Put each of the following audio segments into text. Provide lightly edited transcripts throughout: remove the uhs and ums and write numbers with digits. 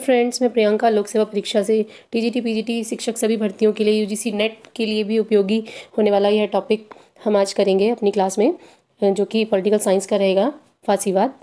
Friends, मैं प्रियंका लोक सेवा परीक्षा से टीजीटी पीजीटी शिक्षक सभी भर्तियों के लिए यूजीसी नेट के लिए भी उपयोगी होने वाला यह टॉपिक हम आज करेंगे अपनी क्लास में, जो कि पॉलिटिकल साइंस का रहेगा, फासीवाद।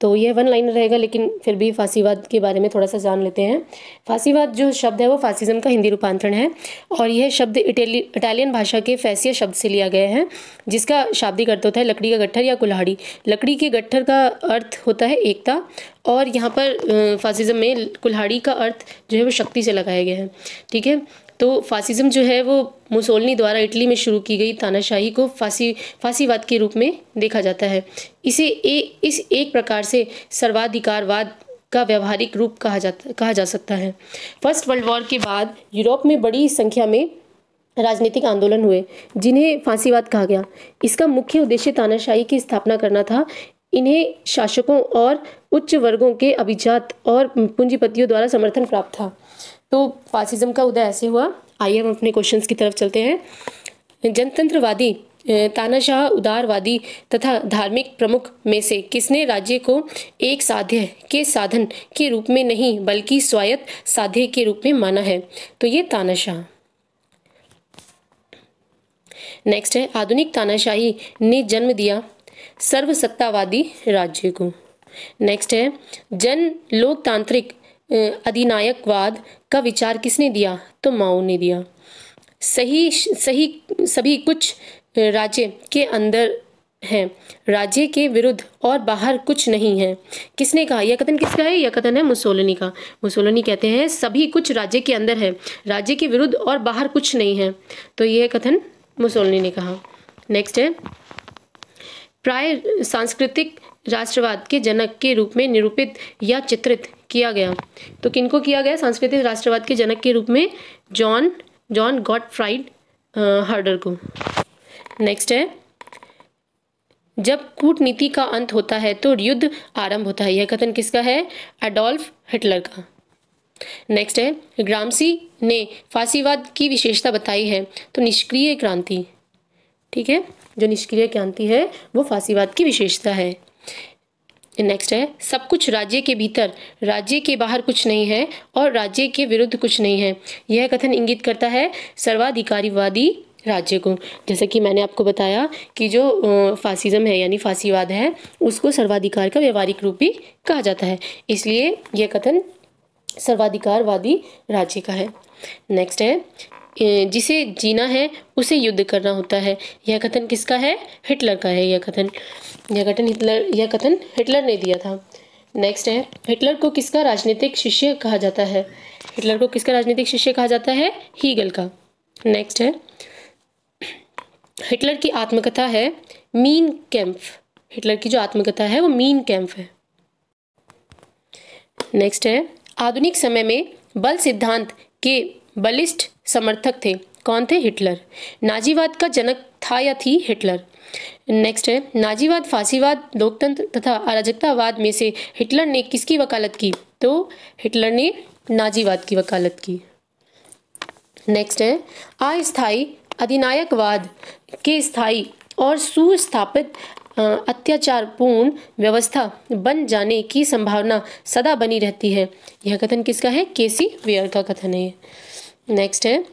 तो यह वन लाइनर रहेगा, लेकिन फिर भी फासीवाद के बारे में थोड़ा सा जान लेते हैं। फासीवाद जो शब्द है वो फासिज्म का हिंदी रूपांतरण है और यह शब्द इटालियन भाषा के फैसिया शब्द से लिया गया है, जिसका शाब्दिक अर्थ होता है लकड़ी का गट्ठर या कुल्हाड़ी। लकड़ी के गट्ठर का अर्थ होता है एकता, और यहाँ पर फासिज्म में कुल्हाड़ी का अर्थ जो है वो शक्ति से लगाया गया है। ठीक है, तो फासिज्म जो है वो मुसोलिनी द्वारा इटली में शुरू की गई तानाशाही को फासीवाद के रूप में देखा जाता है। इसे इस एक प्रकार से सर्वाधिकारवाद का व्यावहारिक रूप कहा जा सकता है। फर्स्ट वर्ल्ड वॉर के बाद यूरोप में बड़ी संख्या में राजनीतिक आंदोलन हुए, जिन्हें फासीवाद कहा गया। इसका मुख्य उद्देश्य तानाशाही की स्थापना करना था। इन्हें शासकों और उच्च वर्गों के अभिजात और पूंजीपतियों द्वारा समर्थन प्राप्त था। तो फासिज्म का उदय ऐसे हुआ। आइए हम अपने क्वेश्चंस की तरफ चलते हैं। जनतंत्रवादी, तानाशाह, उदारवादी तथा धार्मिक प्रमुख में से किसने राज्य को एक साध्य के साधन के रूप में नहीं बल्कि स्वायत्त साध्य के रूप में माना है? तो ये तानाशाह। नेक्स्ट है, आधुनिक तानाशाही ने जन्म दिया सर्वसत्तावादी राज्य को। नेक्स्ट है, जन लोकतांत्रिक अधिनायकवाद का विचार किसने दिया? तो माओ ने दिया। सभी कुछ राज्य के अंदर है, राज्य के विरुद्ध और बाहर कुछ नहीं है, किसने कहा? यह कथन किसका है? यह कथन है मुसोलिनी का। मुसोलिनी कहते हैं सभी कुछ राज्य के अंदर है, राज्य के विरुद्ध और बाहर कुछ नहीं है। तो यह कथन मुसोलिनी ने कहा। नेक्स्ट है, प्राय सांस्कृतिक राष्ट्रवाद के जनक के रूप में निरूपित या चित्रित किया गया। तो किनको किया गया सांस्कृतिक राष्ट्रवाद के जनक के रूप में? जॉन गॉटफ्राइड हर्डर को। नेक्स्ट है, जब कूटनीति का अंत होता है तो युद्ध आरंभ होता है। यह कथन किसका है? एडोल्फ हिटलर का। नेक्स्ट है, ग्रामसी ने फासीवाद की विशेषता बताई है। तो निष्क्रिय क्रांति। ठीक है, जो निष्क्रिय क्रांति है वो फासीवाद की विशेषता है। नेक्स्ट है, सब कुछ राज्य के भीतर, राज्य के बाहर कुछ नहीं है और राज्य के विरुद्ध कुछ नहीं है। यह कथन इंगित करता है सर्वाधिकारीवादी राज्य को। जैसे कि मैंने आपको बताया कि जो फासिज्म है यानी फासीवाद है, उसको सर्वाधिकार का व्यवहारिक रूप भी कहा जाता है, इसलिए यह कथन सर्वाधिकारवादी राज्य का है। नेक्स्ट है, जिसे जीना है उसे युद्ध करना होता है। यह कथन किसका है? हिटलर का है। यह कथन हिटलर ने दिया था। नेक्स्ट है, हिटलर को किसका राजनीतिक शिष्य कहा जाता है? हिटलर को किसका राजनीतिक शिष्य कहा जाता है? हीगल का। नेक्स्ट है, हिटलर की आत्मकथा है मीन कैम्फ। हिटलर की जो आत्मकथा है वो मीन कैम्फ है। नेक्स्ट है, आधुनिक समय में बल सिद्धांत के बलिष्ठ समर्थक थे। कौन थे? हिटलर। नाजीवाद का जनक था या थी? हिटलर। नेक्स्ट है, नाजीवाद, फासीवाद, लोकतंत्र तथा अराजकतावाद में से हिटलर ने किसकी वकालत की? तो हिटलर ने नाजीवाद की वकालत की। नेक्स्ट है, अस्थायी अधिनायकवाद के स्थायी और सुस्थापित अत्याचारपूर्ण व्यवस्था बन जाने की संभावना सदा बनी रहती है। यह कथन किसका है? केसी वेयर का कथन है। नेक्स्ट है,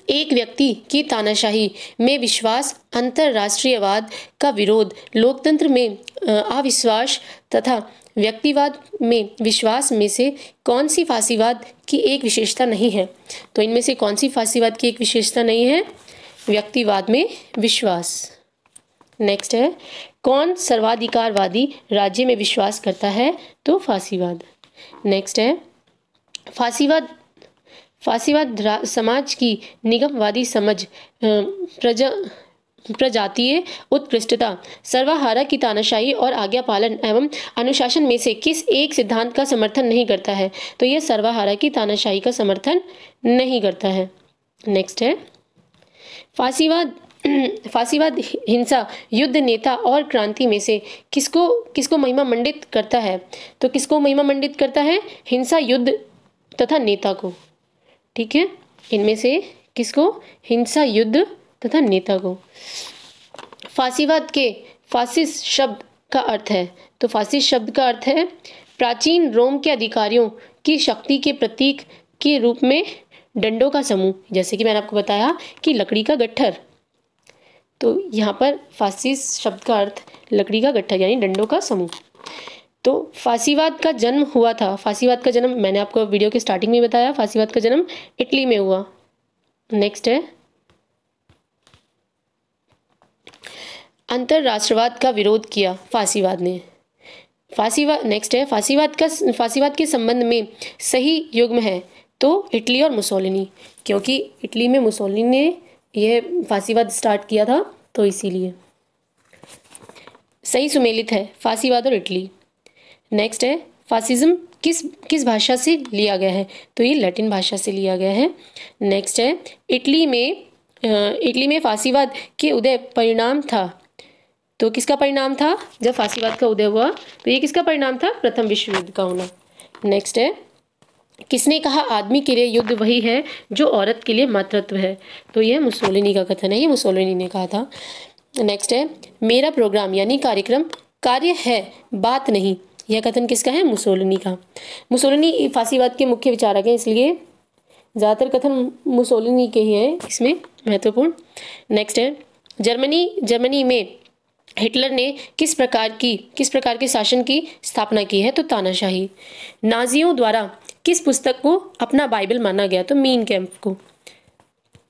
एक व्यक्ति की तानाशाही में विश्वास, अंतरराष्ट्रीयवाद का विरोध, लोकतंत्र में अविश्वास तथा व्यक्तिवाद में विश्वास में से कौन सी फासीवाद की एक विशेषता नहीं है? तो इनमें से कौन सी फासीवाद की एक विशेषता नहीं है? व्यक्तिवाद में विश्वास। नेक्स्ट है, कौन सर्वाधिकारवादी राज्य में विश्वास करता है? तो फासीवाद। नेक्स्ट है, फासीवाद समाज की निगमवादी समझ, प्रजातीय उत्कृष्टता, सर्वहारा की तानाशाही और आज्ञा पालन एवं अनुशासन में से किस एक सिद्धांत का समर्थन नहीं करता है? तो यह सर्वहारा की तानाशाही का समर्थन नहीं करता है। नेक्स्ट है, फासीवाद हिंसा, युद्ध, नेता और क्रांति में से किसको महिमा मंडित करता है? तो किसको महिमा मंडित करता है? हिंसा, युद्ध तथा नेता को। ठीक है, इनमें से किसको? हिंसा, युद्ध तथा नेता को। फासीवाद के फासिस्ट शब्द का अर्थ है? तो फासिस्ट शब्द का अर्थ है प्राचीन रोम के अधिकारियों की शक्ति के प्रतीक के रूप में डंडों का समूह, जैसे कि मैंने आपको बताया कि लकड़ी का गट्ठर, तो यहाँ पर फासिस्ट शब्द का अर्थ लकड़ी का गट्ठर यानी डंडों का समूह। तो फासीवाद का जन्म हुआ था, फासीवाद का जन्म मैंने आपको वीडियो के स्टार्टिंग में बताया, फासीवाद का जन्म इटली में हुआ। नेक्स्ट है अंतरराष्ट्रवाद का विरोध किया फासीवाद ने। फासीवाद नेक्स्ट है फासीवाद के संबंध में सही युग्म है तो इटली और मुसोलिनी, क्योंकि इटली में मुसोलिनी ने यह फासीवाद स्टार्ट किया था, तो इसीलिए सही सुमेलित है फासीवाद और इटली। नेक्स्ट है फासिज्म किस भाषा से लिया गया है, तो ये लैटिन भाषा से लिया गया है। नेक्स्ट है इटली में फासीवाद के उदय परिणाम था, तो किसका परिणाम था जब फासीवाद का उदय हुआ, तो ये किसका परिणाम था, प्रथम विश्व युद्ध का होना। नेक्स्ट है किसने कहा आदमी के लिए युद्ध वही है जो औरत के लिए मातृत्व है, तो यह मुसोलिनी का कथन है, ये मुसोलिनी ने कहा था। नेक्स्ट है मेरा प्रोग्राम यानी कार्यक्रम कार्य है बात नहीं, यह कथन किसका है, मुसोलिनी का। मुसोलिनी फासीवाद के मुख्य विचारक हैं, इसलिए ज़्यादातर कथन मुसोलिनी के ही हैं इसमें महत्वपूर्ण। नेक्स्ट है जर्मनी में हिटलर ने किस प्रकार के शासन की स्थापना की है, तो तानाशाही। नाजियों द्वारा किस पुस्तक को अपना बाइबल माना गया, तो मीन कैंप को।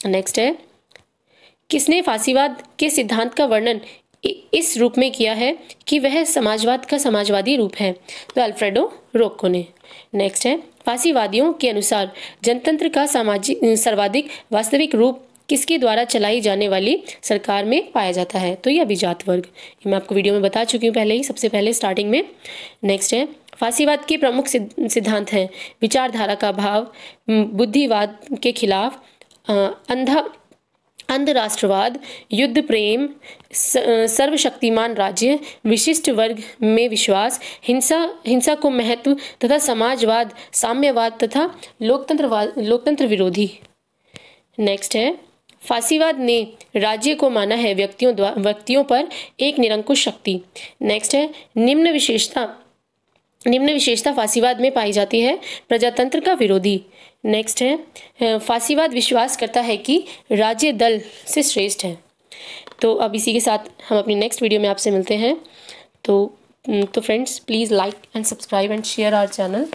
नेक्स्ट है किसने फासीवाद के सिद्धांत का वर्णन इस रूप में किया है कि वह समाजवाद का समाजवादी रूप है, तो अल्फ्रेडो रोक्को ने। नेक्स्ट है फासीवादियों के अनुसार जनतंत्र का सर्वाधिक वास्तविक रूप किसके द्वारा चलाई जाने वाली सरकार में पाया जाता है, तो यह अभिजात वर्ग। मैं आपको वीडियो में बता चुकी हूँ पहले ही, सबसे पहले स्टार्टिंग में। नेक्स्ट है फासीवाद के प्रमुख सिद्धांत हैं विचारधारा का अभाव, बुद्धिवाद के खिलाफ, अंधराष्ट्रवाद, युद्ध प्रेम, सर्वशक्तिमान राज्य, विशिष्ट वर्ग में विश्वास, हिंसा को महत्व तथा समाजवाद, साम्यवाद तथा लोकतंत्र विरोधी। नेक्स्ट है फासीवाद ने राज्य को माना है व्यक्तियों पर एक निरंकुश शक्ति। नेक्स्ट है निम्न विशेषता फासीवाद में पाई जाती है प्रजातंत्र का विरोधी। नेक्स्ट है फासीवाद विश्वास करता है कि राज्य दल से श्रेष्ठ है। तो अब इसी के साथ हम अपनी नेक्स्ट वीडियो में आपसे मिलते हैं। तो friends please like and subscribe and share our channel.